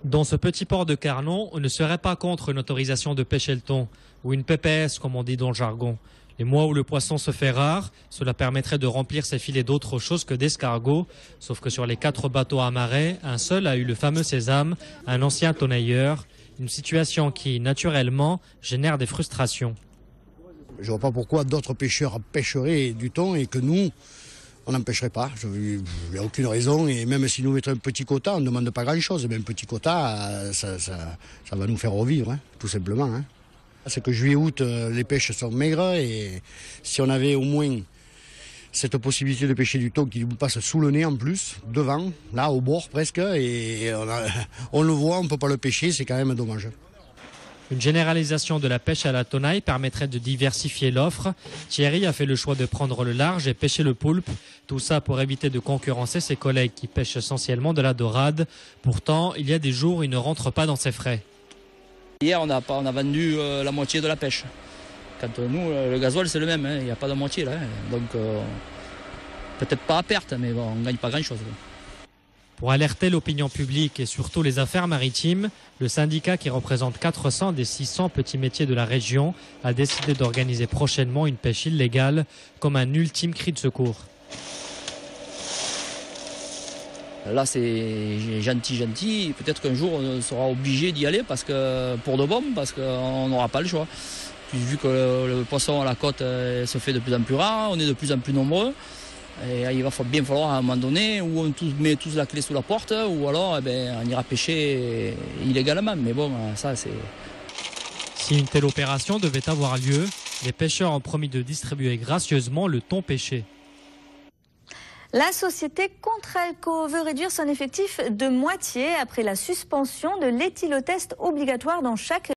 Dans ce petit port de Carnon, on ne serait pas contre une autorisation de pêcher le thon, ou une PPS comme on dit dans le jargon. Les mois où le poisson se fait rare, cela permettrait de remplir ses filets d'autre chose que d'escargots. Sauf que sur les 4 bateaux amarrés, un seul a eu le fameux sésame, un ancien tonnailleur. Une situation qui, naturellement, génère des frustrations. Je ne vois pas pourquoi d'autres pêcheurs pêcheraient du thon et que nous, on n'en pêcherait pas. Il n'y a aucune raison. Et même si nous mettons un petit quota, on ne demande pas grand-chose. Mais un petit quota, ça va nous faire revivre, hein, tout simplement. Hein. C'est que juillet-août, les pêches sont maigres. Et si on avait au moins cette possibilité de pêcher du thon qui nous passe sous le nez en plus, devant, là, au bord presque, et on le voit, on ne peut pas le pêcher, c'est quand même dommage. Une généralisation de la pêche à la tonaille permettrait de diversifier l'offre. Thierry a fait le choix de prendre le large et pêcher le poulpe. Tout ça pour éviter de concurrencer ses collègues qui pêchent essentiellement de la dorade. Pourtant, il y a des jours où il ne rentre pas dans ses frais. Hier, on a vendu la moitié de la pêche. Quand nous, le gasoil, c'est le même, hein, il n'y a pas de moitié là. Hein. Donc, peut-être pas à perte, mais bon, on ne gagne pas grand-chose. Pour alerter l'opinion publique et surtout les affaires maritimes, le syndicat qui représente 400 des 600 petits métiers de la région a décidé d'organiser prochainement une pêche illégale comme un ultime cri de secours. Là, c'est gentil. Peut-être qu'un jour, on sera obligé d'y aller pour de bon, parce qu'on n'aura pas le choix. Puis, vu que le poisson à la côte se fait de plus en plus rare, on est de plus en plus nombreux. Et il va bien falloir à un moment donné où on met tous la clé sous la porte ou alors on ira pêcher illégalement. Mais bon, ça c'est... Si une telle opération devait avoir lieu, les pêcheurs ont promis de distribuer gracieusement le thon pêché. La société Contralco veut réduire son effectif de moitié après la suspension de l'éthylotest obligatoire dans chaque